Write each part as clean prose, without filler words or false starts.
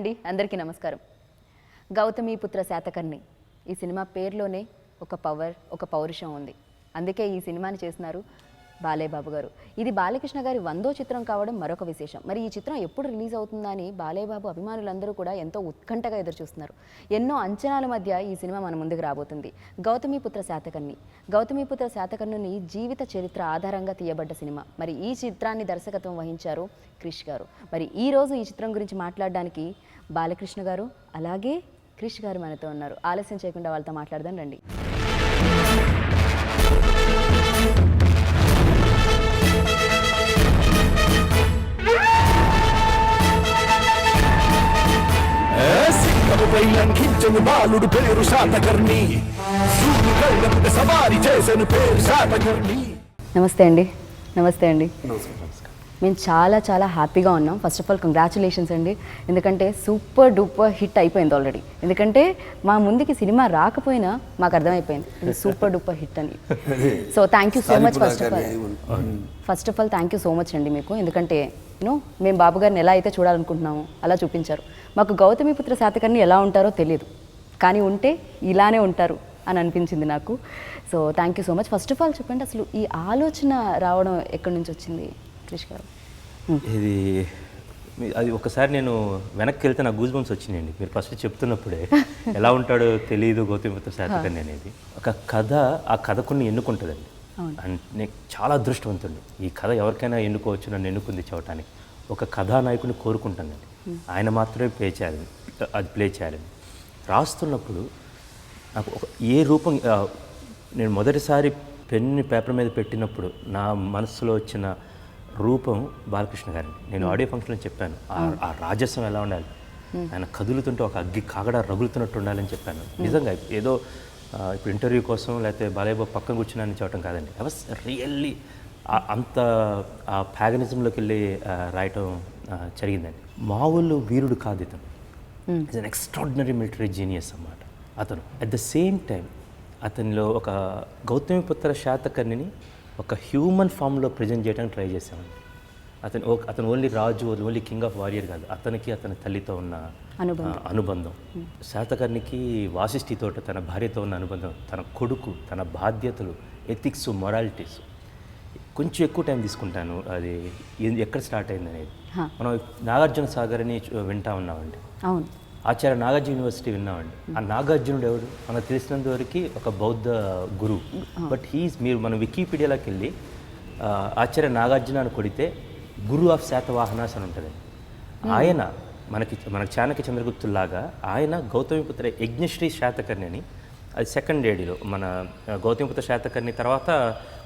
అండి, అందరికీ నమస్కారం. గౌతమిపుత్ర శాతకర్ణి ఈ సినిమా పేరులోనే ఒక పవర్, ఒక పౌరుషం ఉంది. అందుకే ఈ సినిమాని చేస్తున్నారు బాలయ్యబాబు గారు. ఇది బాలకృష్ణ గారి 100వ చిత్రం కావడం మరొక విశేషం. మరి ఈ చిత్రం ఎప్పుడు రిలీజ్ అవుతుందా అని బాలయ్యబాబు అభిమానులందరూ కూడా ఎంతో ఉత్కంఠగా ఎదురుచూస్తున్నారు. ఎన్నో అంచనాల మధ్య ఈ సినిమా మన ముందుకు రాబోతుంది. గౌతమిపుత్ర శాతకర్ణి. గౌతమిపుత్ర శాతకర్ణుని జీవిత చరిత్ర ఆధారంగా తీయబడ్డ సినిమా. మరి ఈ చిత్రాన్ని దర్శకత్వం వహించారు క్రిష్ గారు. మరి ఈ రోజు ఈ చిత్రం గురించి మాట్లాడడానికి బాలకృష్ణ గారు అలాగే క్రిష్ గారు మనతో ఉన్నారు. ఆలస్యం చేయకుండా వాళ్ళతో మాట్లాడదాం రండి. లంఘించను బాలుడు పేరు శాతకర్ణి, సవారి చేసను పేరు శాతకర్ణి. నమస్తే అండి. నమస్తే అండి. మేము చాలా హ్యాపీగా ఉన్నాం. ఫస్ట్ ఆఫ్ ఆల్ కంగ్రాచులేషన్స్ అండి. ఎందుకంటే సూపర్ డూపర్ హిట్ అయిపోయింది ఆల్రెడీ. ఎందుకంటే మా ముందుకి సినిమా రాకపోయినా మాకు అర్థమైపోయింది ఇది సూపర్ డూపర్ హిట్ అని. So thank you so much. First of all thank you so much అండి మీకు. ఎందుకంటే మేము బాబు గారిని ఎలా అయితే చూడాలనుకుంటున్నామో అలా చూపించారు. మాకు గౌతమిపుత్ర శాతకర్ణి ఎలా ఉంటారో తెలియదు, కానీ ఉంటే ఇలానే ఉంటారు అని అనిపించింది నాకు. So thank you so much. First of all చెప్పండి, అసలు ఈ ఆలోచన రావడం ఎక్కడి నుంచి వచ్చింది క్రిష్ గారు? ఇది అది ఒకసారి నేను వెనక్కి వెళ్తే నాకు గూస్ బంప్స్ వచ్చినాయండి. మీరు ఫస్ట్ చెప్తున్నప్పుడే ఎలా ఉంటాడో తెలియదు గౌతమిపుత్ర శాతకర్ణి అనేది. ఒక కథ ఆ కథకుని ఎన్నుకుంటుందండి. అంటే చాలా అదృష్టవంతుడు. ఈ కథ ఎవరికైనా ఎన్నుకోవచ్చు, నన్ను ఎన్నుకుంది చెప్పడానికి. ఒక కథానాయకుని కోరుకుంటానండి, ఆయన మాత్రమే ప్లే చేయాలని. రాస్తున్నప్పుడు నాకు ఏ రూపం, నేను మొదటిసారి పెన్ని పేపర్ మీద పెట్టినప్పుడు నా మనసులో వచ్చిన రూపం బాలకృష్ణ గారిని. నేను ఆడియో ఫంక్షన్లో చెప్పాను, ఆ రాజస్వం ఎలా ఉండాలి, ఆయన కదులుతుంటే ఒక అగ్గి కాగడ రగులుతున్నట్టు ఉండాలని చెప్పాను. నిజంగా ఏదో ఇప్పుడు ఇంటర్వ్యూ కోసం లేకపోతే బాలయ్యబాబు పక్కన కూర్చున్నాను చెప్పడం కాదండి. ఐ వాస్ రియల్లీ అంత ఆ ప్యాగనిజంలోకి వెళ్ళి రాయటం జరిగిందండి. మామూలు వీరుడు కాదు ఇతను. It's an extraordinary military genius అన్నమాట అతను. అట్ ద సేమ్ టైం అతనిలో ఒక గౌతమిపుత్ర శాతకర్ణిని ఒక హ్యూమన్ ఫామ్లో ప్రజెంట్ చేయడానికి ట్రై చేశామండి. అతను ఓన్లీ రాజు, ఓన్లీ కింగ్ ఆఫ్ వారియర్ కాదు, అతనికి అతని తల్లితో ఉన్న అనుబంధం, శాతకర్ణికి వాసిష్ఠితో తన భార్యతో ఉన్న అనుబంధం, తన కొడుకు, తన బాధ్యతలు, ఎథిక్స్, మొరాలిటీస్. కొంచెం ఎక్కువ టైం తీసుకుంటాను అది ఎక్కడ స్టార్ట్ అయింది అనేది. మనం నాగార్జున సాగర్ అని వింటా ఉన్నామండి. ఆచార్య నాగార్జున యూనివర్సిటీ విన్నామండి. ఆ నాగార్జునుడు ఎవరు మనకు తెలిసినంత వరకు ఒక బౌద్ధ గురువు. బట్ మీరు మన వికీపీడియాలోకి వెళ్ళి ఆచార్య నాగార్జున అని కొడితే గురు ఆఫ్ శాతవాహనాస్ అని ఉంటుంది. ఆయన మనకి చాణక్య చంద్రగుప్తుల్లాగా ఆయన గౌతమిపుత్ర యజ్ఞశ్రీ శాతకర్ణి అని, అది సెకండ్ ఏడీలో మన గౌతమిపుత్ర శాతకర్ణి తర్వాత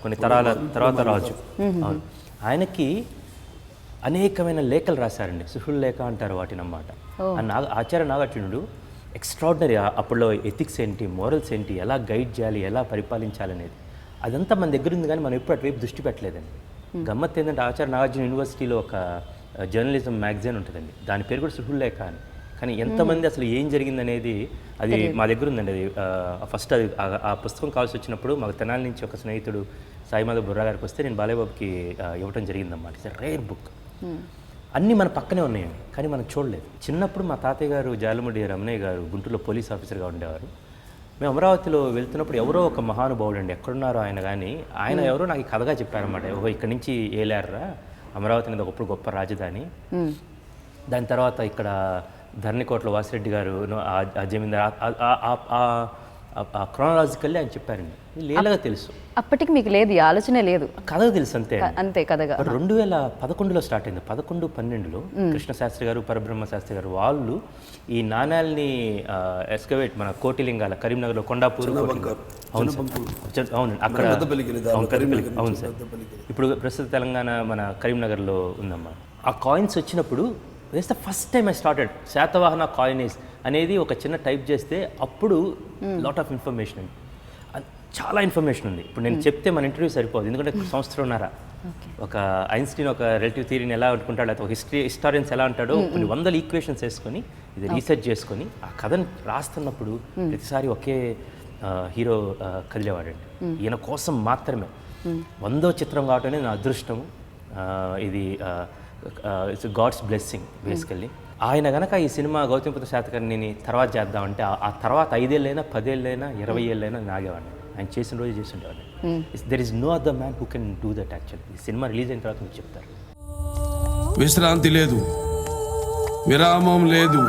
కొన్ని తరాల తర్వాత రాజు. అవును, ఆయనకి అనేకమైన లేఖలు రాశారండి. సుహృల్ లేఖ అంటారు వాటిని అన్నమాట. ఆచార్య నాగార్జునుడు ఎక్స్ట్రాడినరీ. అప్పుడులో ఎథిక్స్ ఏంటి, మోరల్స్ ఏంటి, ఎలా గైడ్ చేయాలి, ఎలా పరిపాలించాలనేది అదంతా మన దగ్గర ఉంది, కానీ మనం ఎప్పుడు అటువైపు దృష్టి పెట్టలేదండి. గమ్మత్ ఏంటంటే ఆచార్య నాగార్జున యూనివర్సిటీలో ఒక జర్నలిజం మ్యాగజైన్ ఉంటుందండి, దాని పేరు కూడా సుహృల్ లేఖ అని. కానీ ఎంతమంది అసలు ఏం జరిగిందనేది అది మా దగ్గర ఉందండి. అది ఫస్ట్ అది ఆ పుస్తకం కావాల్సి వచ్చినప్పుడు మాకు తెనాలి నుంచి ఒక స్నేహితుడు సాయిమాధవ్ బుర్రా గారికి వస్తే నేను బాలయ్యబాబుకి ఇవ్వటం జరిగిందన్నమాట. It's rare book. అన్నీ మన పక్కనే ఉన్నాయండి, కానీ మనం చూడలేదు. చిన్నప్పుడు మా తాతయ్య గారు జాలముడి రమణయ్య గారు గుంటూరులో పోలీస్ ఆఫీసర్గా ఉండేవారు. మేము అమరావతిలో వెళ్తున్నప్పుడు ఎవరో ఒక మహానుభావుడు అండి, ఎక్కడున్నారో ఆయన, కానీ ఆయన ఎవరో నాకు కథగా చెప్పారన్నమాట. ఇక్కడి నుంచి ఏలారా, అమరావతి అనేది ఒకప్పుడు గొప్ప రాజధాని, దాని తర్వాత ఇక్కడ ధరణికోటలో వాసిరెడ్డి గారు ఆ జమీందార్, క్రోనలాజికల్లీ ఆయన చెప్పారండి. లేలగా తెలుసు, అప్పటికి మీకు లేదు, ఆలోచనే లేదు, కథగా తెలుసు అంతే కథగా. 2011లో స్టార్ట్ అయింది. 11-12లో కృష్ణశాస్త్రి గారు, పరబ్రహ్మ శాస్త్రి గారు వాళ్ళు ఈ నాణ్యాలని ఎస్కవేట్ మన కోటిలింగాల కరీంనగర్లో కొండాపూర్, అవును అక్కడ, అవును సార్, ఇప్పుడు ప్రస్తుత తెలంగాణ మన కరీంనగర్లో ఉందమ్మా. ఆ కాయిన్స్ వచ్చినప్పుడు this the first time I started Satavahana coinage అనేది ఒక చిన్న టైప్ చేస్తే అప్పుడు లాట్ ఆఫ్ ఇన్ఫర్మేషన్ అండి, చాలా ఇన్ఫర్మేషన్ ఉంది. ఇప్పుడు నేను చెప్తే మన ఇంటర్వ్యూ సరిపోదు, ఎందుకంటే సంవత్సరంన్నర ఒక ఐన్స్టీన్ ఒక రిలేటివ్ థియరీని ఎలా అనుకుంటాడు, లేకపోతే ఒక హిస్టారియన్స్ ఎలా అంటాడో కొన్ని వందల ఈక్వేషన్స్ వేసుకొని ఇది రీసెర్చ్ చేసుకొని ఆ కథను రాస్తున్నప్పుడు ప్రతిసారి ఒకే హీరో కదిలేవాడండి. ఈయన కోసం మాత్రమే 100వ చిత్రం కావటం నా అదృష్టము. ఇది ఇట్స్ గాడ్స్ బ్లెస్సింగ్ బేసికల్లీ. ఆయన గనక ఈ సినిమా గౌతమిపుత్ర శాతకర్ణిని తర్వాత చేద్దామంటే ఆ తర్వాత 5 ఏళ్ళైనా 10 ఏళ్ళైనా 20 ఏళ్ళైనా నాగేవాడిని. ఆయన చేసిన రోజు చేసి ఉండేవాడిని. There is no other man who can do that actually. ఈ సినిమా రిలీజ్ అయిన తర్వాత మీకు చెప్తారు. విశ్రాంతి లేదు, విరామం లేదు.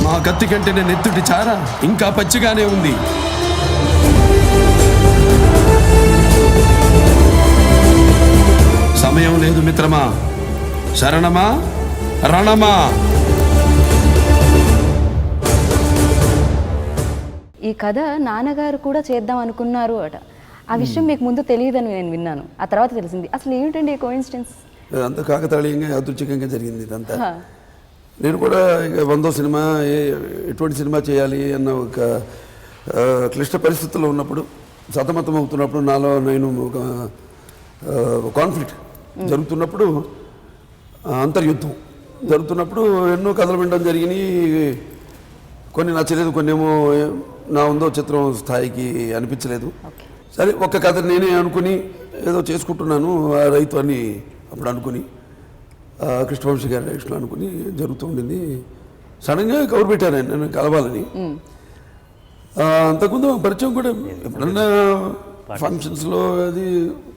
మా కత్తి కంటే నెత్తుటి చార ఇంకా పచ్చిగానే ఉంది. సమయం లేదు మిత్రమా, శరణమా రణమా. ఈ కథ నాన్నగారు కూడా చేద్దాం అనుకున్నారు అట. ఆ విషయం మీకు ముందు తెలియదని నేను విన్నాను, ఆ తర్వాత తెలిసింది. అసలు ఏమిటండి ఈ కోఇన్సిడెన్స్? అంతా కాకతాళీయంగా యాదృచ్ఛికంగా జరిగింది ఇదంతా. నేను కూడా ఇక 100వ సినిమా ఎటువంటి సినిమా చేయాలి అన్న ఒక క్లిష్ట పరిస్థితుల్లో ఉన్నప్పుడు, సతమతం అవుతున్నప్పుడు, నాలో నేను ఒక కాన్ఫ్లిక్ట్ జరుగుతున్నప్పుడు, అంతర్యుద్ధం జరుగుతున్నప్పుడు ఎన్నో కథలు వినడం జరిగినాయి. కొన్ని నచ్చలేదు, కొన్ని ఏమో నా 100వ చిత్రం స్థాయికి అనిపించలేదు. సరే, ఒక్క కథ నేనే అనుకుని ఏదో చేసుకుంటున్నాను. ఆ రైతు అని అప్పుడు అనుకుని కృష్ణవంశీ గారి డైరెక్షన్ అనుకుని జరుగుతూ ఉండింది. సడన్గా కవర్ పెట్టాను ఆయన నన్ను కలవాలని. అంతకుముందు పరిచయం కూడా ఎప్పుడన్నా ఫంక్షన్స్లో అది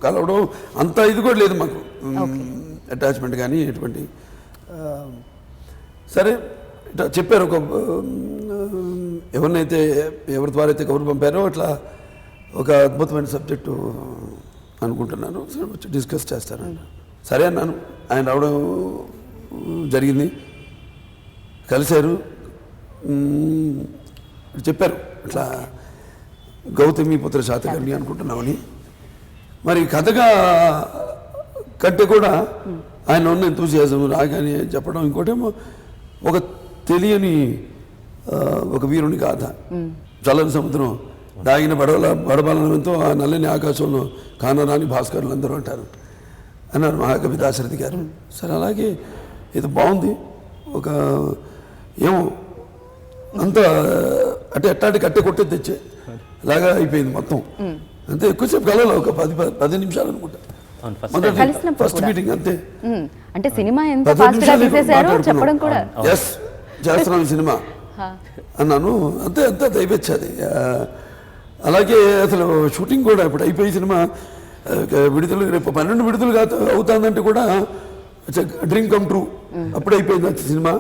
కలవడం అంత ఇది కూడా లేదు మాకు, అటాచ్మెంట్ కానీ ఎటువంటి. సరే ఇట్లా చెప్పారు, ఒక ఎవరి ద్వారా అయితే కబురు పంపారో అట్లా ఒక అద్భుతమైన సబ్జెక్టు అనుకుంటున్నాను, వచ్చి డిస్కస్ చేస్తాను. సరే అన్నాను. ఆయన రావడం జరిగింది, కలిశారు, చెప్పారు ఇట్లా గౌతమిపుత్ర శాతకర్ణి అనుకుంటున్నామని. మరి కథగా కంటే కూడా ఆయన ఉన్న ఎంతూజియాజం రాగానే చెప్పడం, ఇంకోటేమో ఒక తెలియని ఒక వీరుని గాథ. చల్లని సముద్రం దాగిన బడబలనంతో ఆ నల్లని ఆకాశంలో కానరాని భాస్కరులు అందరూ అంటారు అన్నారు మహాకవి దాశరథి గారు. సరే, అలాగే ఇది బాగుంది. ఒక ఏమో అంత అంటే ఎట్టాంటి కట్టె కొట్టే తెచ్చే అలాగా అయిపోయింది మొత్తం. అంతే, ఎక్కువసేపు కలవలేదు, ఒక 10 నిమిషాలు అనుకుంటా ఫస్ట్ మీటింగ్. అంతే, అంటే సినిమా ఎంత ఫాస్ట్ గా తీసేశారో చెప్పడం కూడా. ఎస్, చేస్తున్నాం సినిమా అన్నాను. అంతే అంతే అయిపోయింది. అలాగే అసలు షూటింగ్ కూడా ఇప్పుడు అయిపోయి సినిమా విడుదల రేపు 12 విడుదల అవుతుందంటే కూడా డ్రీమ్ కమ్ ట్రూ. అప్పుడు అయిపోయింది సినిమా.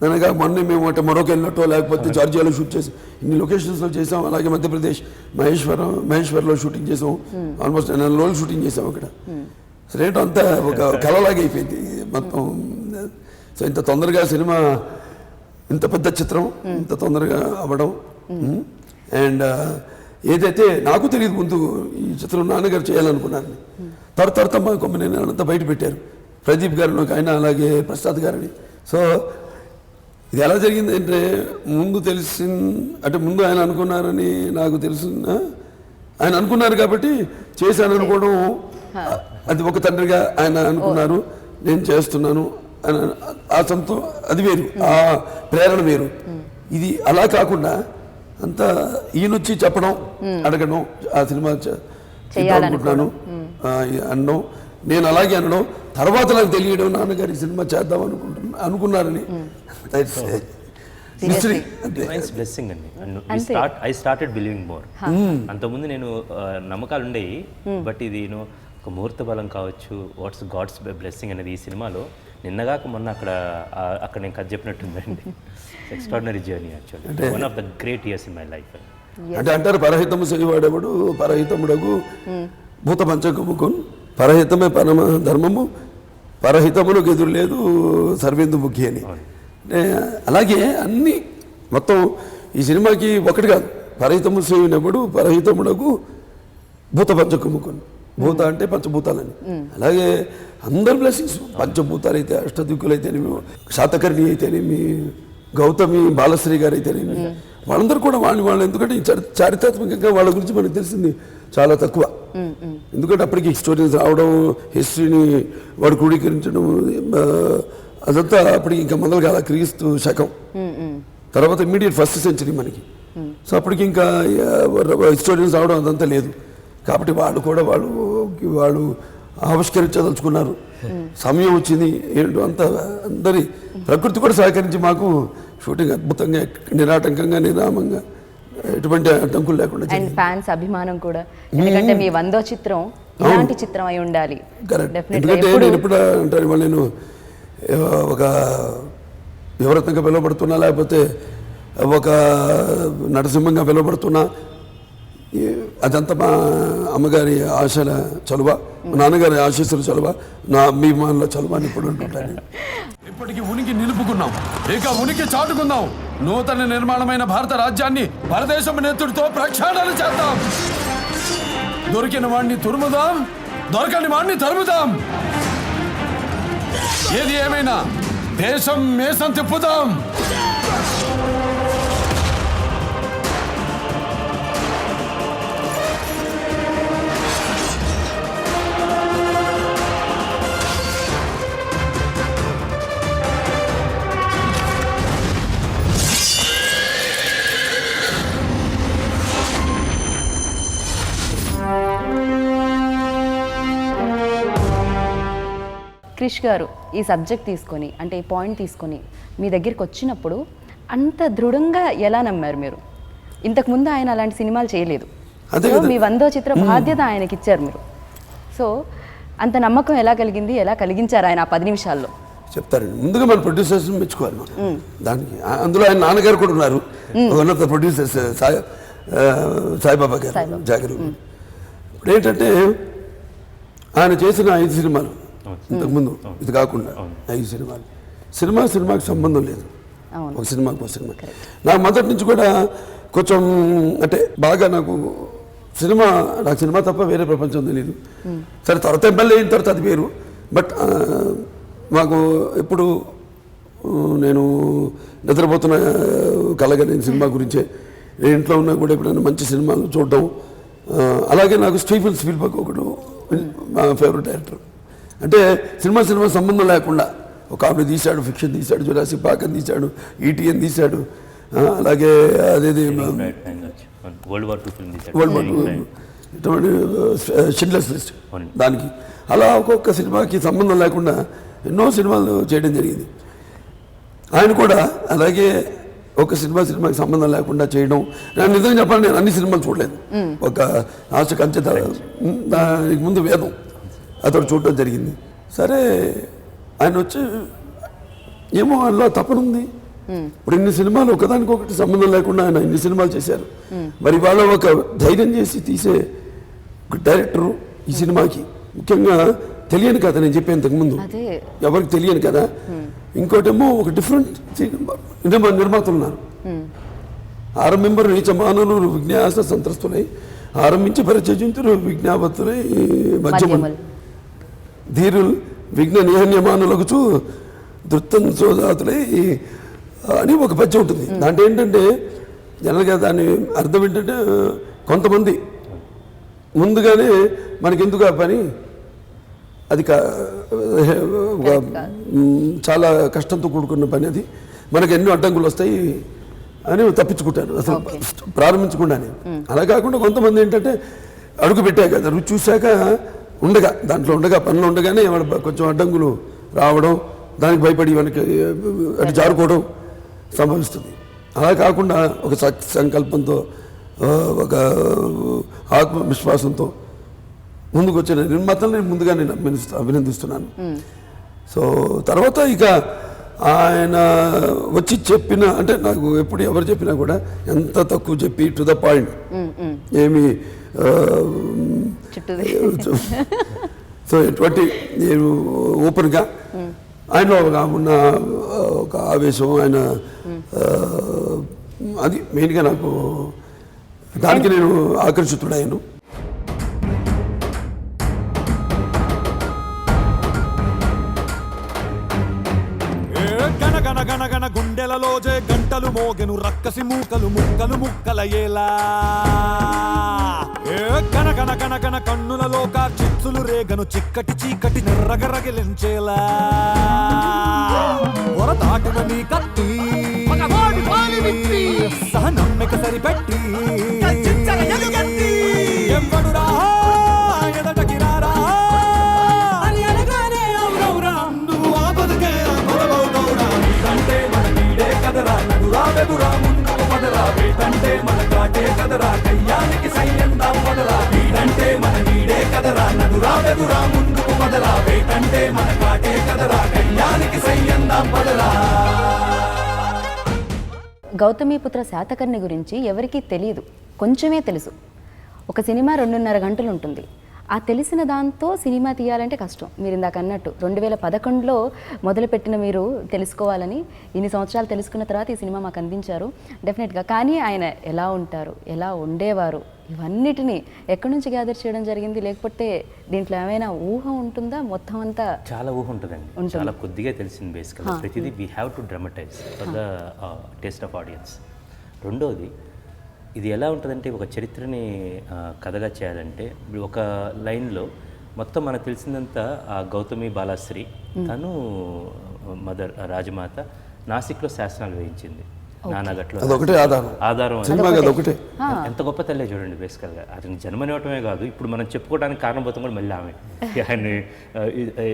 అనగా మొన్నే మేము అంటే మొరొక వెళ్ళినట్టో లేకపోతే జార్జియాలో షూట్ చేసి ఇన్ని లొకేషన్స్లో చేసాం. అలాగే మధ్యప్రదేశ్ మహేశ్వర్లో షూటింగ్ చేసాం. ఆల్మోస్ట్ 4 రోజులు షూటింగ్ చేసాం అక్కడ. రేటు అంతా ఒక కళలాగా అయిపోయింది మొత్తం. సో ఇంత తొందరగా సినిమా, ఇంత పెద్ద చిత్రం ఇంత తొందరగా అవ్వడం. అండ్ ఏదైతే నాకు తెలియదు ముందు ఈ చిత్రం నాన్నగారు చేయాలనుకున్నాను. తర్వాత మా కొమ్మని అంతా బయట పెట్టారు, ప్రదీప్ గారిని ఒక ఆయన, అలాగే ప్రసాద్ గారిని. సో ఇది ఎలా జరిగింది అంటే ముందు అంటే ముందు ఆయన అనుకున్నారని నాకు తెలుసు. ఆయన అనుకున్నారు కాబట్టి చేశాను అనుకోవడం, అది ఒక తండ్రిగా ఆయన అనుకున్నారు, నేను చేస్తున్నాను అని ఆ అది వేరు, ఆ ప్రేరణ వేరు. ఇది అలా కాకుండా అంతా ఈయనొచ్చి చెప్పడం, అడగడం, ఆ సినిమా అనుకుంటున్నాను అనడం, నేను అలాగే అనడం, తర్వాత నాకు తెలియడం నాన్నగారి సినిమా చేద్దాం అనుకున్నారని. బ్లెస్సింగ్ అండి. I started believing more. అంతకుముందు నేను నమ్మకాలు ఉండేవి, బట్ ఇది ఒక ముహూర్త బలం కావచ్చు, వాట్స్ గాడ్స్ బ్లెస్సింగ్ అనేది ఈ సినిమాలో నిన్నగాక మొన్న అక్కడ నేను కథ చెప్పినట్టుందండి. Extraordinary journey actually, one of the great years in my life. అంటే అంటారు పరహితము చేయవాడేవాడు పరహితముడగు భూత పంచకముకున్, పరహితమే పరమ ధర్మము, పరహితములకు ఎదురు లేదు సర్వేందు ముఖ్య అని. అలాగే అన్నీ మొత్తం ఈ సినిమాకి ఒకటి కాదు, పరహితము సేవినప్పుడు పరహితముడకు భూత పంచకముకున్. భూత అంటే పంచభూతాలని, అలాగే అందరు బ్లెస్సింగ్స్, పంచభూతాలు అయితే, అష్టదిక్కులు అయితేనేమి, శాతకర్ణి అయితేనేమి, గౌతమి బాలశ్రీ గారు అయితేనేమి, వాళ్ళందరూ కూడా వాళ్ళు ఎందుకంటే చారిత్రాత్మకంగా వాళ్ళ గురించి మనకు తెలిసింది చాలా తక్కువ. ఎందుకంటే అప్పటికి స్టోరీస్ రావడం, హిస్టరీని వాడు క్రోడీకరించడం, అదంతా అప్పటికి ఇంకా మొదలు కాల క్రీస్తు శకం, తర్వాత ఇమ్మీడియట్ ఫస్ట్ సెంచరీ మనకి. సో అప్పటికి ఇంకా హిస్టోరియన్స్ రావడం అదంతా లేదు. కాబట్టి వాళ్ళు కూడా వాళ్ళు ఆవిష్కరించదలుచుకున్నారు. సమయం వచ్చింది ఏంటో అంతా అందరి ప్రకృతి కూడా సహకరించి మాకు షూటింగ్ అద్భుతంగా నిరాటంకంగా నిరామంగా ఎటువంటి అడ్డంకులు లేకుండా అండ్ ఫ్యాన్స్ అభిమానం కూడా, ఎందుకంటే మీ 100వ చిత్రం ఇలాంటి చిత్రం అయి ఉండాలి. ఎందుకంటే నేను ఎప్పుడు అంటాను, ఇవాళ నేను ఒక యువరత్నంగా పిలువబడుతున్నా, లేకపోతే ఒక నరసింహంగా పిలువబడుతున్నా, అదంతా మా అమ్మగారి ఆశల చలువ, మా నాన్నగారి ఆశీస్సుల చలువ, నా అభిమానుల చలువ అని ఇప్పుడు అంటుంటాను. ఇప్పటికి ఉనికి నిలుపుకున్నాం, ఇక ఉనికి చాటుకుందాం. నూతన నిర్మాణమైన భారత రాజ్యాన్ని పరదేశం నేతృత్వంతో ప్రక్షాళన చేద్దాం. దొరికిన వాడిని తురుముదాం, దొరకని వాడిని తరుముదాం. ఏది ఏమైనా దేశం మేసం తిప్పుదాం. క్రిష్ గారు ఈ సబ్జెక్ట్ తీసుకొని, అంటే ఈ పాయింట్ తీసుకొని మీ దగ్గరికి వచ్చినప్పుడు అంత దృఢంగా ఎలా నమ్మారు మీరు? ఇంతకుముందు ఆయన అలాంటి సినిమాలు చేయలేదు. సో మీ 100వ చిత్ర బాధ్యత ఆయనకి ఇచ్చారు మీరు. సో అంత నమ్మకం ఎలా కలిగింది, ఎలా కలిగించారు ఆయన ఆ 10 నిమిషాల్లో? చెప్తారండి. ముందుగా మన ప్రొడ్యూసర్స్ మెచ్చుకోవాలి మనం దానికి. అందులో ఆయన నాన్నగారు కూడా ఉన్నారు, one of the producers, Saibaba గారు జాగరు. ఇప్పుడు ఏంటంటే ఆయన చేసిన 5 సినిమాలు ఇంతకుముందు, ఇది కాకుండా 5 సినిమాలు, సినిమాకి సంబంధం లేదు. ఒక సినిమాకి నాకు మొదటి నుంచి కూడా కొంచెం అంటే బాగా నాకు సినిమా తప్ప వేరే ప్రపంచం తెలియదు. సరే తర్వాత ఎమ్మెల్యే అయిన తర్వాత అది వేరు. బట్ మాకు ఎప్పుడు నేను నిద్రపోతున్న కలగా నేను సినిమా గురించే, నేను ఇంట్లో ఉన్నా కూడా ఎప్పుడైనా మంచి సినిమాలు చూడటం. అలాగే నాకు స్టీఫెన్ స్పీల్బర్గ్ ఒకడు మా ఫేవరెట్ డైరెక్టర్. అంటే సినిమా సంబంధం లేకుండా ఒక కామెడీ తీశాడు, ఫిక్షన్ తీశాడు, జురాసిక్ పార్క్ అని తీశాడు, ఈటీఎన్ తీశాడు, అలాగే అదేది వరల్డ్ వార్ 2 ఫిల్మ్ ఇటువంటి షిండ్లర్స్ లిస్ట్ దానికి. అలా ఒక్కొక్క సినిమాకి సంబంధం లేకుండా ఎన్నో సినిమాలు చేయడం జరిగింది. ఆయన కూడా అలాగే ఒక సినిమాకి సంబంధం లేకుండా చేయడం. నేను నిజంగా చెప్పాలి, నేను అన్ని సినిమాలు చూడలేదు. ఒక ఆశ కంచె దానికి ముందు వేదం అతడు చూడటం జరిగింది. సరే ఆయన వచ్చి ఏమో అందులో తప్పనుంది. ఇప్పుడు ఇన్ని సినిమాలు ఒకదానికొకటి సంబంధం లేకుండా ఆయన ఇన్ని సినిమాలు చేశారు. మరి వాళ్ళ ఒక ధైర్యం చేసి తీసే ఒక డైరెక్టరు ఈ సినిమాకి ముఖ్యంగా తెలియని కదా, నేను చెప్పే ఇంతకుముందు ఎవరికి తెలియని కదా. ఇంకోటేమో ఒక డిఫరెంట్ నిర్మాతలు ఉన్నారు. ఆరంభింపరు నీచమానులు విజ్ఞాస సంత్రస్తులై ఆరంభించి పరిచయించురు విజ్ఞాపతులై మధ్యములు ధీరులు విఘ్న నిహన్యమానులగుచు ధృత్తం సోదాతులై అని ఒక పద్యం ఉంటుంది. దాంట్లో ఏంటంటే జనరల్గా దాని అర్థం ఏంటంటే కొంతమంది ముందుగానే మనకెందుకు ఆ పని, అది చాలా కష్టంతో కూడుకున్న పని, అది మనకు ఎన్నో అడ్డంకులు వస్తాయి అని తప్పించుకుంటాను అసలు ప్రారంభించకుండానే. అలా కాకుండా కొంతమంది ఏంటంటే అడుగు పెట్టాక రుచి చూశాక దాంట్లో ఉండగా పనులు ఉండగానే కొంచెం అడ్డంకులు రావడం, దానికి భయపడి మనకి అటు జారుకోవడం సంభవిస్తుంది. అలా కాకుండా ఒక సంకల్పంతో, ఒక ఆత్మవిశ్వాసంతో ముందుకు వచ్చిన నిర్మాతల్ని ముందుగా నేను అభినందిస్తున్నాను. సో తర్వాత ఇక ఆయన వచ్చి చెప్పిన, అంటే నాకు ఎప్పుడు ఎవరు చెప్పినా కూడా ఎంత తక్కువ చెప్పి టు ద పాయింట్, ఏమి సో ఎటువంటి నేను ఓపెన్గా ఆయనలో ఉన్న ఒక ఆవేశం, ఆయన అది మెయిన్గా నాకు దానికి నేను ఆకర్షితుడయ్యాను. గణగణ గుండెలలో జే గంటలు మోగెను రక్కసి మూకలు ముక్కలు ముక్కలయ్యేలా. గన గన గన గన కన్నులలో చిచ్చులు రేగను చిక్కటి చీకటి రగరగిలించేలా దాటిన నీ కత్తి సహనమ్మిక సరిపెట్టి ఎవడురా ఎదటకి రారా అని అనగానే అవునవురా నువ్వు ఆ బతుకే మొదలవుతావురా అంటే మన నీడే కదరా నడురా వెదురా ముందుకు పదరా వేటంటే మన కాటే కదరా కయ్యానికి సైన్యందాం పదరా వీడంటే మన నీడే కదరా నడురా వెదురా ముందుకు పదరా వేటంటే మన కాటే కదరా కయ్యానికి సైన్యందాం పదరా. గౌతమీపుత్ర శాతకర్ణి గురించి ఎవరికీ తెలియదు, కొంచెమే తెలుసు. ఒక సినిమా 2.5 గంటలు ఉంటుంది. ఆ తెలిసిన దాంతో సినిమా తీయాలంటే కష్టం. మీరు ఇందాక అన్నట్టు 2011లో మొదలుపెట్టిన మీరు తెలుసుకోవాలని ఇన్ని సంవత్సరాలు తెలుసుకున్న తర్వాత ఈ సినిమా మాకు అందించారు డెఫినెట్గా. కానీ ఆయన ఎలా ఉంటారు, ఎలా ఉండేవారు, ఇవన్నిటినీ ఎక్కడి నుంచి గ్యాదర్ చేయడం జరిగింది? లేకపోతే దీంట్లో ఏమైనా ఊహ ఉంటుందా? మొత్తం అంతా చాలా ఊహ ఉంటుందండి, చాలా కొద్దిగా తెలిసింది. బేసికల్గా ప్రతిదీ we have to dramatise for the taste of audience. రెండోది, ఇది ఎలా ఉంటుందంటే ఒక చరిత్రని కథగా చేయాలంటే ఒక లైన్లో మొత్తం మనకు తెలిసిందంతా గౌతమి బాలాశ్రీ తను మదర్ రాజమాత నాసిక్లో శాసనాలు వేయించింది. నానాగట్లో ఆధారం ఎంత గొప్ప తల్లే చూడండి. బేసికల్గా అతని జన్మనివ్వటమే కాదు, ఇప్పుడు మనం చెప్పుకోవడానికి కారణభూతం కూడా మళ్ళీ ఆమె ఆయన్ని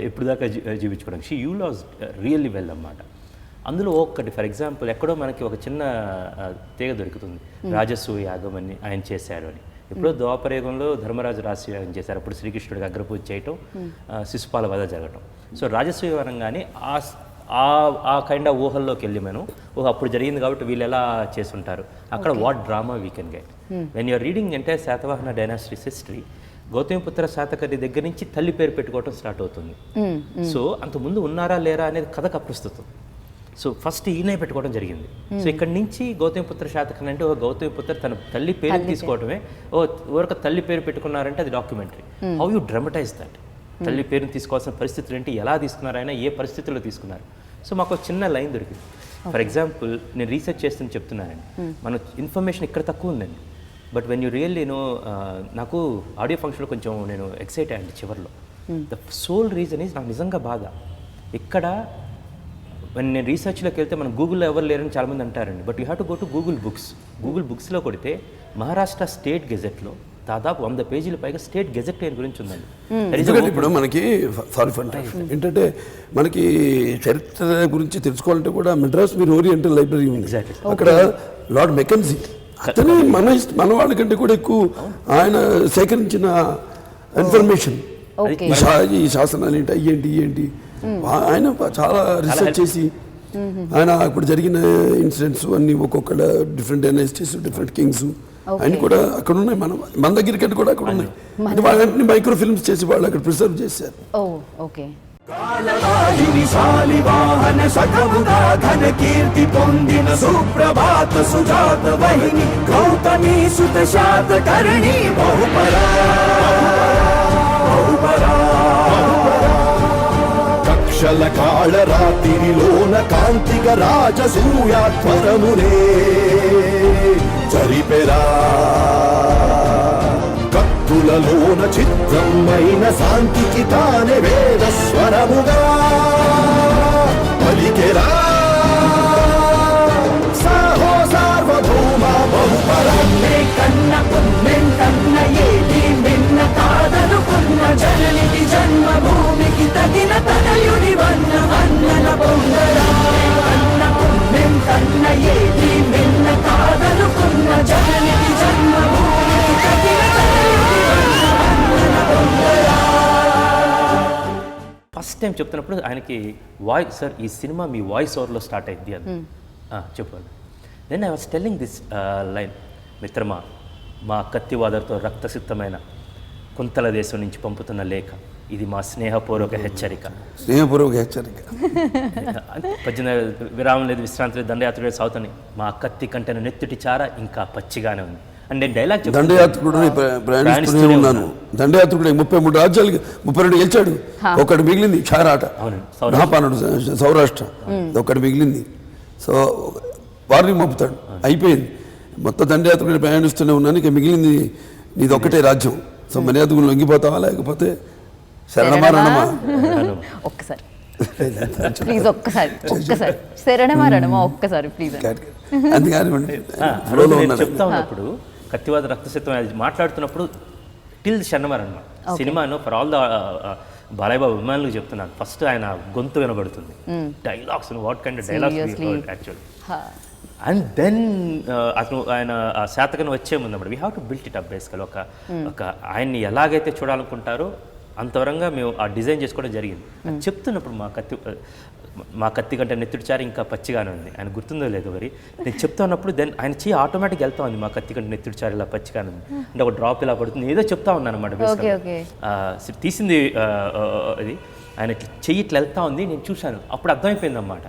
ఎప్పుడు దాకా జీవించుకోవడానికి. She you lost really well అన్నమాట. అందులో ఒక్కటి ఫర్ ఎగ్జాంపుల్ ఎక్కడో మనకి ఒక చిన్న తీగ దొరుకుతుంది, రాజసూయ యాగం అని ఆయన చేశారు అని. ఎప్పుడో ద్వాపరయుగంలో ధర్మరాజు రాజసూయాగం చేశారు. అప్పుడు శ్రీకృష్ణుడికి అగ్రపూజ చేయటం, శిశుపాల వధ జరగటం. సో రాజసూయ అనగానే ఆ కైండ్ ఆఫ్ ఊహల్లోకి వెళ్ళి మనం అప్పుడు జరిగింది కాబట్టి వీళ్ళు ఎలా చేసుంటారు, అక్కడ what drama we can get when you're reading entire Satavahana dynasties history. Gautamiputra Satakarni దగ్గర నుంచి తల్లి పేరు పెట్టుకోవటం స్టార్ట్ అవుతుంది. సో అంతకుముందు ఉన్నారా లేరా అనేది కథకు అప్రస్తుతం. సో ఫస్ట్ ఈయనే పెట్టుకోవడం జరిగింది. సో ఇక్కడ నుంచి గౌతమిపుత్ర శాతకర్ణి అంటే గౌతమిపుత్ర తన తల్లి పేరు తీసుకోవడమే. ఎవరికి తల్లి పేరు పెట్టుకున్నారంటే అది documentary. How you dramatise that? తల్లి పేరుని తీసుకోవాల్సిన పరిస్థితులు ఏంటి, ఎలా తీసుకున్నారు, ఆయన ఏ పరిస్థితుల్లో తీసుకున్నారు. సో మాకు ఒక చిన్న లైన్ దొరికింది. ఫర్ ఎగ్జాంపుల్ నేను రీసెర్చ్ చేస్తుని చెప్తున్నానండి, మన ఇన్ఫర్మేషన్ ఇక్కడ తక్కువ ఉందండి. బట్ వెన్ యూ రియల్లీ నాకు ఆడియో ఫంక్షన్లో కొంచెం నేను ఎక్సైట్ అయ్యండి చివరిలో. ద సోల్ రీజన్ ఈజ్ నాకు నిజంగా బాధ ఇక్కడ నేను రీసెర్చ్లోకి వెళ్తే మనం గూగుల్లో ఎవరు లేరని చాలామంది అంటారండి. But you have to go to Google books. Google బుక్స్లో కొడితే మహారాష్ట్ర స్టేట్ గెజెట్లో దాదాపు 100 పేజీల పైగా స్టేట్ గెజెట్ గురించి ఉందండి. ఎందుకంటే ఇప్పుడు మనకి ఏంటంటే మనకి చరిత్ర గురించి తెలుసుకోవాలంటే కూడా మెడ్రాస్ మీరు ఓరియంటల్ లైబ్రరీ ఉంది. అక్కడ లార్డ్ మెకెన్జీ అతనే మన వాళ్ళకంటే కూడా ఎక్కువ ఆయన సేకరించిన ఇన్ఫర్మేషన్, ఈ శాసనాలు ఏంటి అయ్యేంటి ఏంటి ఆయన చాలా రీసెర్చ్ చేసి ఆయన అప్పుడు జరిగిన ఇన్సిడెంట్స్ అన్ని ఒక్కొక్క డిఫరెంట్ డైనాసిటీస్ డిఫరెంట్ కింగ్స్ ఆయన కూడా అక్కడ ఉన్నాయి. మన దగ్గరికి కూడా అక్కడ ఉన్నాయి. వాళ్ళని మైక్రో ఫిల్మ్స్ చేసి వాళ్ళు అక్కడ ప్రిజర్వ్ చేశారు. సుప్రభాత సుజాత వహిని గౌతమి సుత శాతకర్ణి బహుపరా కక్షల కాళ రాత్రిలోన కాంతిక రాజసూయాత్వరమునే జరిపెరా కత్తులలోన చిత్రమైన శాంతికి తానే వేద స్వరముగా పలికెరా సాహో సార్వభౌమ బహుపరాన్నే కన్న పుణ్యంకన్న ఏది మిన్న కాదనుకున్న జననికి జన్మభూమికి తగిన తనయుని వన్న అన్నల పొందరా కన్న పుణ్యంకన్న ఏది మిన్న కాదనుకున్న జననికి జన్మభూమికి తగిన తనయుని వన్న అన్నల పొందరా. ఫస్ట్ టైం చెప్తున్నప్పుడు ఆయనకి వాయిస్, సార్ ఈ సినిమా మీ వాయిస్ ఓవర్లో స్టార్ట్ అయింది అది చెప్పాలి. Then I was telling this line, మిత్రమా మా కత్తివాదలతో రక్తసిద్ధమైన కుంతల దేశం నుంచి పంపుతున్న లేఖ, ఇది మా స్నేహపూర్వక హెచ్చరిక. 18 విరామం లేదు, విశ్రాంతి లేదు, దండయాత్ర లేదు, సాగుతాని మా కత్తి కంటెన నెత్తుటి చార ఇంకా పచ్చిగానే ఉంది అంటే డైలాగ్. దండయాత్రుడు ప్రయాణిస్తూనే ఉన్నాను. దండయాత్రుడు 33 రాజ్యాలకి 32 గెలిచాడు, ఒకటి మిగిలింది క్షారాట మహాపానుడు సౌరాష్ట్ర, ఒకటి మిగిలింది. సో వారిని మోపుతాడు, అయిపోయింది. మొత్తం దండయాత్రుడు ప్రయాణిస్తూనే ఉన్నాను, ఇక మిగిలింది నీది ఒక్కటే రాజ్యం. సో మర్యాదకు లొంగిపోతావా లేకపోతే శరణమా రణమా? ఒక్కసారి ప్లీజ్, ఒక్కసారి శరణమా రణమా ఒక్కసారి ప్లీజ్. అందుకని ఆ రోజు నేను చెప్తా ఉన్నప్పుడు కత్తివాద రక్తసిద్ధం అది మాట్లాడుతున్నప్పుడు టిల్ శర్మర్ అన్నమాట సినిమాను for all the Balayya Babu అభిమానులకు చెప్తున్నాను. ఫస్ట్ ఆయన గొంతు వినబడుతుంది, dialogues what kind of dialogues actually. And then అతను ఆయన ఆ శాతకం వచ్చే ముందు అన్నమాట we have to built it up basically. ఒక ఆయన్ని ఎలాగైతే చూడాలనుకుంటారో అంతవరంగా మేము ఆ డిజైన్ చేసుకోవడం జరిగింది. అది చెప్తున్నప్పుడు మా కత్తి కంటే నెత్తుడిచారి ఇంకా పచ్చిగానే ఉంది. ఆయన గుర్తుందో లేదో మరి నేను చెప్తా ఉన్నప్పుడు దెన్ ఆయన చెయ్యి ఆటోమేటిక్ వెళ్తా ఉంది మా కత్తి కంటే నెత్తుడిచారి ఇలా పచ్చిగానే ఉంది అంటే ఒక డ్రాప్ ఇలా పడుతుంది ఏదో చెప్తా ఉన్నాను అనమాట. తీసింది అది ఆయన చెయ్యి ఇట్లా వెళ్తా ఉంది, నేను చూశాను, అప్పుడు అర్థమైపోయింది అన్నమాట.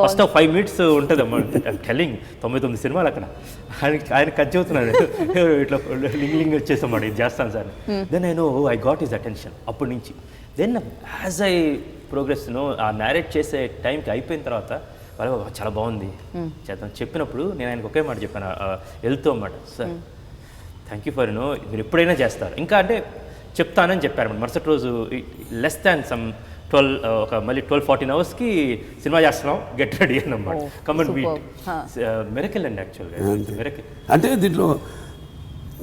ఫస్ట్ 5 minutes ఉంటుంది అన్నమాట టెల్లింగ్. 99 సినిమాలు అక్కడ ఆయన కట్ చెబుతున్నాడు ఇట్లా లింగ్ వచ్చేసామాట ఇది చేస్తాను sir. Then I got his attention అప్పటి నుంచి. దెన్ యాజ్ ఐ ప్రోగ్రెస్ ఆ నేరేట్ చేసే టైంకి అయిపోయిన తర్వాత వాళ్ళు చాలా బాగుంది చేద్దాం చెప్పినప్పుడు నేను ఆయనకు ఒకే మాట చెప్పాను వెళ్తూ అన్నమాట, సార్ థ్యాంక్ యూ ఫర్ మీరు ఎప్పుడైనా చేస్తారు ఇంకా అంటే చెప్తానని చెప్పారు. మరుసటి రోజు లెస్ దాన్ సమ్ 12 మళ్ళీ 12-14 hours సినిమా చేస్తున్నాం, గెట్ రెడీ అన్నమాట, కమ్ అండ్ మీట్. మిరకిల్ అండి యాక్చువల్గా, మిరకిల్. అంటే దీంట్లో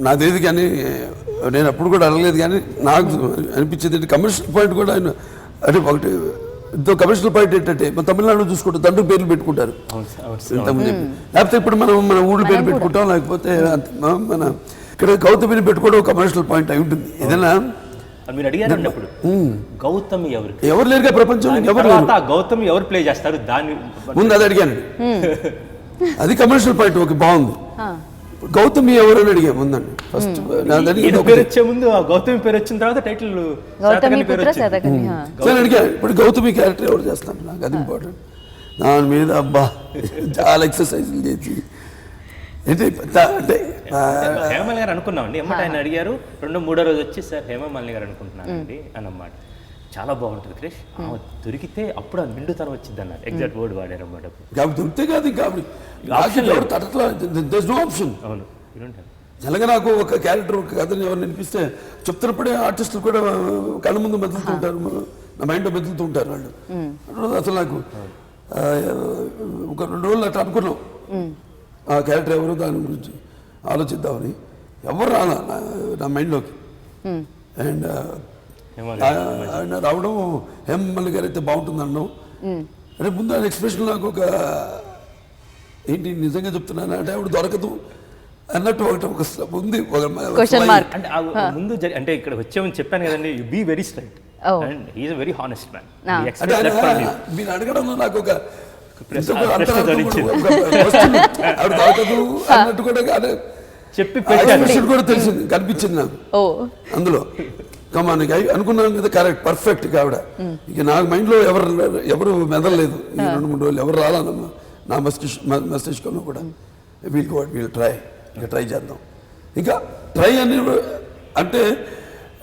నా తెలియదు కానీ నేను అప్పుడు కూడా అడగలేదు కానీ నాకు అనిపించేది కమర్షియల్ పాయింట్ కూడా ఆయన అంటే ఒకటి ఇంతో కమర్షియల్ పాయింట్ ఏంటంటే మన తమిళనాడు చూసుకుంటే తండ్రి పేర్లు పెట్టుకుంటారు లేకపోతే ఇప్పుడు మన ఊళ్ళో పేరు పెట్టుకుంటాం, లేకపోతే మన ఇక్కడ గౌతమిని పెట్టుకోవడం కమర్షియల్ పాయింట్ అయి ఉంటుంది. ఏదైనా మీరు అడిగారండి అప్పుడు గౌతమి ఎవరు లేరుగా ప్రపంచంలో, ఎవరు గౌతమి ఎవరు ప్లే చేస్తారు దాన్ని ముందు అది అడిగాను. అది కమర్షియల్ పాయింట్ ఓకే బాగుంది. గౌతమి ఎవరు అని అడిగా ముందండి ఫస్ట్ పేరు వచ్చే ముందు గౌతమి పేరు వచ్చిన తర్వాత టైటిల్ అడిగా. ఇప్పుడు గౌతమి క్యారెక్టర్ ఎవరు చేస్తాను నాకు అది ఇంపార్టెంట్. దాని మీద అబ్బా చాలా ఎక్సర్సైజ్లు చేసి అంటే హేమమాలిని గారు అనుకున్నామండి. ఎమ్మట ఆయన అడిగారు 2-3 రోజు వచ్చి సార్ హేమమాలిని గారు అనుకుంటున్నానండి అన్నమాట. చాలా బాగుంటుంది క్రిష్, దొరికితే అప్పుడు నిండుతనం వచ్చింది అన్నారు, ఎగ్జాక్ట్ వర్డ్ వాడారు అన్నమాట. దొరికితే కాదు ఇంకా ఆప్షన్. అవును జనగా నాకు ఒక క్యారెక్టర్ ఒక కథని ఎవరు వినిపిస్తే చెప్తున్నప్పుడే ఆర్టిస్టులు కూడా కళ్ళ ముందు మెదులుతూ ఉంటారు, నా మైండ్లో మెదులుతూ ఉంటారు వాళ్ళు. అసలు నాకు ఒక 2 రోజులు అట్లా అనుకున్నాం ఆ క్యారెక్టర్ ఎవరు దాని గురించి ఆలోచిద్దామని. ఎవరు రాలా నా మైండ్లోకి. అండ్ ఆయన రావడం హేమమాలిని గారు అయితే బాగుంటుంది అనడం. అంటే ముందు ఆయన ఎక్స్ప్రెషన్ నాకు ఒక ఏంటి నిజంగా చెప్తున్నాను అంటే ఆవిడ దొరకదు అన్నట్టు ఒకటి ఒక ఉంది ముందు అంటే ఇక్కడ వచ్చామని చెప్పాను కదండి, you be very straight and he is a very honest man. మీరు అడగడంలో నాకు ఒక ఆవిడ దొరకదు అన్నట్టు కూడా చెప్పి కూడా తెలిసింది కనిపించింది నాకు అందులో. కమానికి అనుకున్నాను కదా కరెక్ట్ పర్ఫెక్ట్ ఆవిడ. ఇక నాకు మైండ్లో ఎవరు మెదలలేదు ఈ 2-3 రోజులు, ఎవరు రాలన్నమ్మా నా మస్తిష్కంలో కూడా. వీల్ ట్రై చేద్దాం ఇంకా ట్రై అని అంటే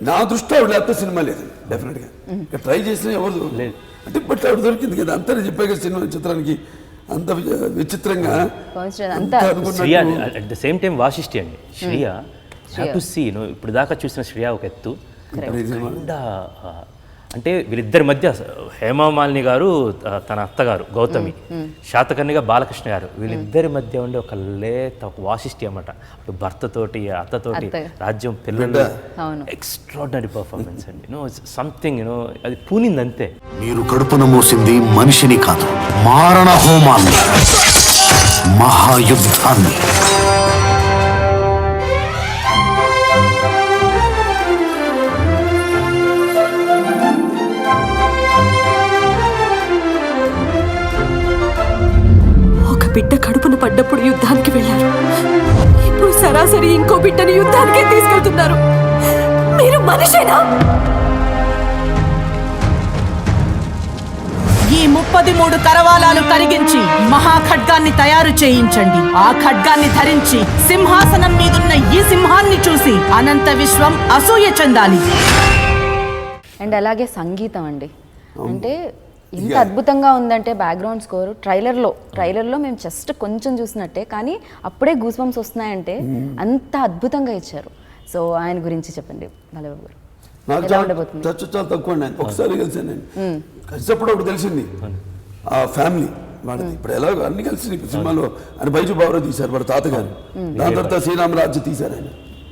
నా దృష్టి ఆవిడ లేకపోతే సినిమా లేదు డెఫినెట్గా. ఇంకా ట్రై చేసిన ఎవరు లేదు అంటే బట్ ఆవిడ దొరికింది కదా అంతా చెప్పాక సినిమా చిత్రానికి అంత విచిత్రంగా. At the same time Vasishthi అండి శ్రియా టు సీ ఇప్పుడు దాకా చూసిన శ్రియా ఒక ఎత్తు. అంటే వీళ్ళిద్దరి మధ్య హేమమాలిని గారు తన అత్తగారు గౌతమి, శాతకర్ణిగా బాలకృష్ణ గారు, వీళ్ళిద్దరి మధ్య ఉండే ఒక లేత ఒక వాసిష్ఠి అన్నమాట. అటు భర్తతోటి అత్తతోటి రాజ్యం పిల్లలు ఎక్స్ట్రాడినరీ పర్ఫార్మెన్స్ అండి. సంథింగ్ అది పూనింది అంతే. మీరు కడుపున మోసింది మనిషిని కాదు, మారణ హోమాన్ని, మహాయుద్ధాన్ని. బిడ్డ కడుపున పడ్డప్పుడు యుద్ధానికి వెళ్ళారు, ఇప్పుడు సరాసరి ఇంకో బిడ్డని యుద్ధానికే తీసుకెళ్తున్నారు. మీరు మనిషేనా? ఈ 33 కరవాలాలు కరిగించి మహాఖడ్గాన్ని తయారు చేయించండి. ఆ ఖడ్గాన్ని ధరించి సింహాసనం మీదున్న ఈ సింహాన్ని చూసి అనంత విశ్వం అసూయ చెందాలి. అండ్ అలాగే సంగీతం అండి, అంటే ఇంత అద్భుతంగా ఉందంటే బ్యాక్గ్రౌండ్ స్కోర్ ట్రైలర్లో మేము జస్ట్ కొంచెం చూసినట్టే కానీ అప్పుడే గూస్ బంప్స్ వస్తున్నాయంటే అంత అద్భుతంగా ఇచ్చారు. సో ఆయన గురించి చెప్పండి బాలయ్యబాబు గారు. నాకు ఎలా చాలా ఉండబోతుంది? టచ్ చాలా తక్కువ అండి ఆయన. ఒకసారి కలిసాను నేను, కలిసినప్పుడు ఒకటి తెలిసింది ఆ ఫ్యామిలీ వాడిది. ఇప్పుడు ఎలా అన్ని కలిసి ఇప్పుడు సినిమాలో ఆయన బైజు బాబురావు తీశారు వాడు తాతగారు, దాని తర్వాత శ్రీరామరాజ్యం తీశారు ఆయన.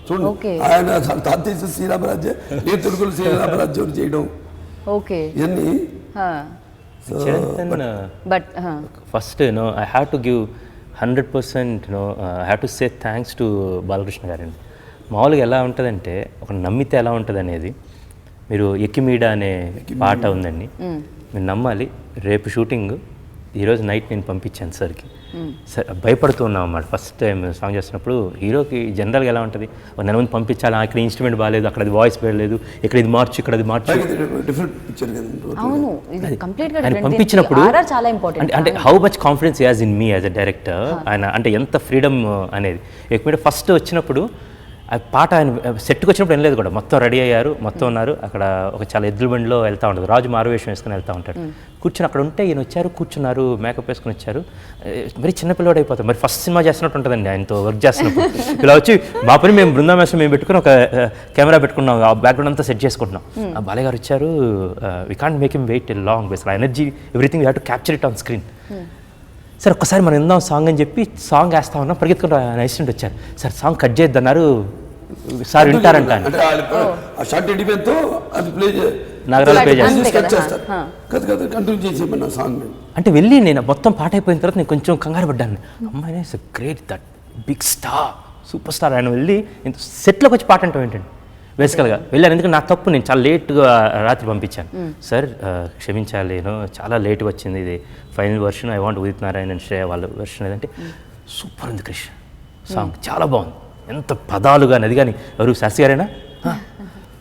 చూడండి Okay. ఆయన తాత తీసిన శ్రీరామరాజ్యం, నేను తెలుగులో శ్రీరామరాజ్యం చేయడం ఓకే. ఇవన్నీ. But first I have to give 100% I have to say thanks to Balakrishna గారండి. మామూలుగా ఎలా ఉంటుందంటే ఒక నమ్మితే ఎలా ఉంటుంది అనేది, మీరు ఎక్కిమీడ అనే పాట ఉందండి, మీరు నమ్మాలి. రేపు షూటింగ్ ఈరోజు నైట్ నేను పంపించాను సార్కి. సార్ భయపడుతూ ఉన్నాం అన్నమాట ఫస్ట్ టైం సాంగ్ చేస్తున్నప్పుడు. హీరోకి జనరల్గా ఎలా ఉంటుంది, ఒక నెల మంది పంపించాలి, ఇక్కడ ఇన్స్ట్రుమెంట్ బాగాలేదు, అక్కడ అది వాయిస్ బాగలేదు, ఇక్కడ ఇది మార్చు, ఇక్కడ అది మార్చు. డిఫరెంట్ పిక్చర్ కదండి. అవును, ఇది కంప్లీట్గా ఆయన different. పంపించినప్పుడు RR చాలా ఇంపార్టెంట్. అంటే how much confidence as in me as a director, ఆయన అంటే ఎంత ఫ్రీడమ్ అనేది. ఎక్కువ ఫస్ట్ వచ్చినప్పుడు ఆ పాట ఆయన సెట్కి వచ్చినప్పుడు వినలేదు కూడా, మొత్తం రెడీ అయ్యారు, మొత్తం ఉన్నారు అక్కడ. ఒక చాలా ఎద్దుల బండిలో వెళ్తూ ఉంటుంది, రాజు మారువేషం వేసుకుని వెళ్తూ ఉంటాడు. కూర్చొని అక్కడ ఉంటే ఈయన వచ్చారు, కూర్చున్నారు, మేకప్ వేసుకుని వచ్చారు. మరి చిన్నపిల్లవాడు అయిపోతారు. మరి ఫస్ట్ సినిమా చేస్తున్నట్టు ఉంటుందండి ఆయనతో వర్క్ చేస్తున్నప్పుడు. ఇలా వచ్చి మా పని మేము బృందామేశ్వరం మేము పెట్టుకుని ఒక కెమెరా పెట్టుకున్నాం, ఆ బ్యాక్గ్రౌండ్ అంతా సెట్ చేసుకుంటున్నాం. ఆ బాలయ్య గారు వచ్చారు, we can't make him wait long, base energy everything we have to capture it on screen. Sir ఒక్కసారి మనం విందాం సాంగ్ అని చెప్పి సాంగ్ వేస్తా ఉన్నాం, పరిగెత్తుకుని ఆయన అసిస్టెంట్ వచ్చారు, సార్ సాంగ్ కట్ చేద్దన్నారు సార్ వింటారంట. అంటే ఆ షార్ట్ ఎడిపోయింతో అది ప్లే నగరాలు ప్లే అంతే కదా. చేస్తారు కదా, కంటిన్యూ చేసేమన్నా సాంగ్. అంటే వెళ్ళి నేను మొత్తం పాట అయిపోయిన తర్వాత నేను కొంచెం కంగారు పడ్డాను. అమ్మాయి is great, that big star, super star. ఆయన వెళ్ళి ఇంత సెట్లోకి వచ్చి పాట అంటాం ఏంటండి బేసికల్గా వెళ్ళాను. ఎందుకంటే నా తప్పు, నేను చాలా లేట్గా రాత్రి పంపించాను. సార్ క్షమించాలి, చాలా లేట్గా వచ్చింది, ఇది final version, I want Udit Narayana and Shreya వాళ్ళ వర్షన్ ఏదంటే సూపర్ ఉంది క్రిష్, సాంగ్ చాలా బాగుంది, ఎంత పదాలు కానీ అది కానీ. ఎవరు శాస్త్రి గారేనా?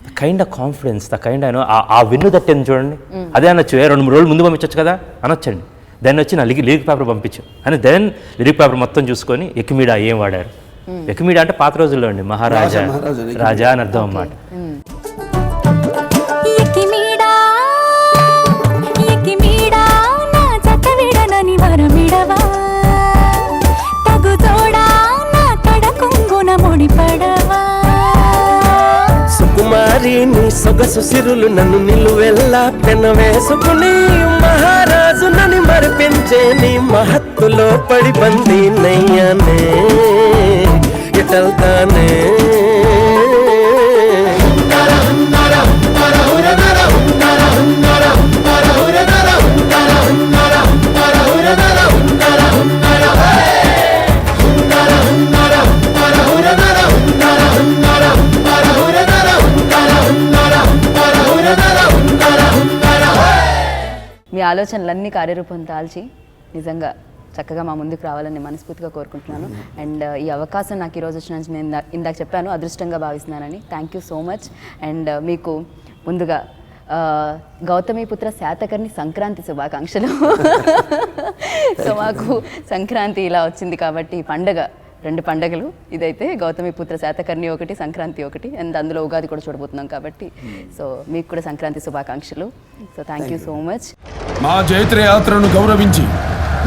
The kind of confidence, the kind అయినా ఆ విన్ను తట్టింది చూడండి, అదే అనొచ్చు. 2-3 రోజులు ముందు పంపించవచ్చు కదా అనొచ్చండి. దాన్ని వచ్చి నా లిరిక్ పేపర్ పంపించు అని, దెన్ లిరిక్ పేపర్ మొత్తం చూసుకొని ఎక్కిమీడ ఏం వాడారు. ఎక్కిమీడ అంటే పాత రోజుల్లో అండి, మహారాజా రాజా అని అర్థం అన్నమాట. సుకుమారి నీ సొగసు సిరులు నన్ను నిలువెల్లా పెన వేసుకుని, మహారాజు నన్ను మరిపించే నీ మహత్తులో పడి బందీ నయ్యానే, ఇటల్తానే. మీ ఆలోచనలన్నీ కార్యరూపం దాల్చి నిజంగా చక్కగా మా ముందుకు రావాలని మనస్ఫూర్తిగా కోరుకుంటున్నాను. అండ్ ఈ అవకాశం నాకు ఈరోజు వచ్చిన నేను ఇందాక చెప్పాను అదృష్టంగా భావిస్తున్నానని. Thank you so much. And మీకు ముందుగా గౌతమిపుత్ర శాతకర్ణి సంక్రాంతి శుభాకాంక్షలు. సో మాకు సంక్రాంతి ఇలా వచ్చింది కాబట్టి పండగ, 2 పండగలు, ఇదైతే గౌతమిపుత్ర శాతకర్ణి ఒకటి, సంక్రాంతి ఒకటి, అండ్ అందులో ఉగాది కూడా చూడబోతున్నాం కాబట్టి సో మీకు కూడా సంక్రాంతి శుభాకాంక్షలు. So thank you so much. మా జైత్రయాత్రను గౌరవించి,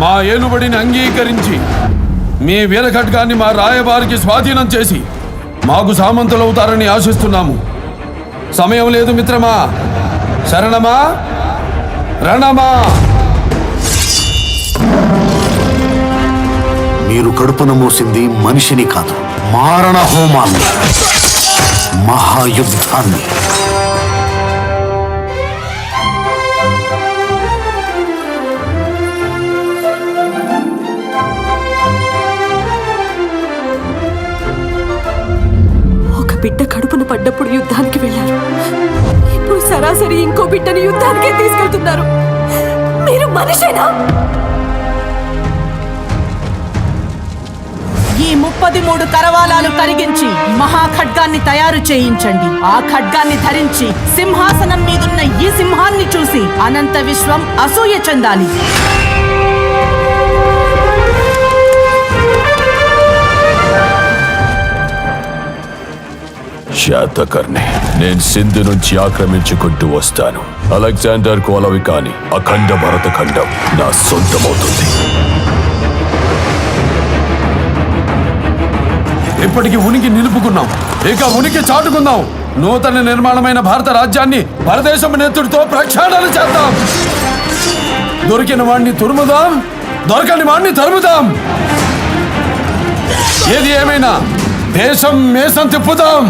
మా ఏలుబడిని అంగీకరించి, మీ వీరఖడ్గాన్ని మా రాయబారికి స్వాధీనం చేసి మాకు సామంతులవుతారని ఆశిస్తున్నాము. సమయం లేదు మిత్రమా, శరణమా రణమా. మీరు కడుపున మోసింది మనిషిని కాదు, మారణ హోమాన్ని, మహాయుద్ధాన్ని. ఒక బిడ్డ కడుపున పడ్డప్పుడు యుద్ధానికి వెళ్ళారు, ఇప్పుడు సరాసరి ఇంకో బిడ్డని యుద్ధానికే తీసుకెళ్తున్నారు. మీరు మనిషేనా? ఈ 33 కరవాలాలు కరిగించి మహాఖడ్గాన్ని తయారు చేయించండి. ఆ ఖడ్గాన్ని ధరించి సింహాసనం మీదున్న ఈ సింహాన్ని చూసి అనంత విశ్వం అసూయ చెందాలి. శాతకర్ణి, నేను సింధు నుంచి ఆక్రమించుకుంటూ వస్తాను. అలెగ్జాండర్ కోలవికాని అఖండ భరతఖండం నా సొంతమవుతుంది. ఇప్పటికి ఉనికి నిలుపుకున్నాం, ఇక ఉనికి చాటుకుందాం. నూతన నిర్మాణమైన భారత రాజ్యాన్ని పరదేశం నేతృత్వంతో ప్రక్షాళన చేద్దాం. దొరికిన వాణ్ణి తురుముదాం, దొరకని వాణ్ణి తరుముదాం. ఏది ఏమైనా దేశం మేసం తిప్పుదాం.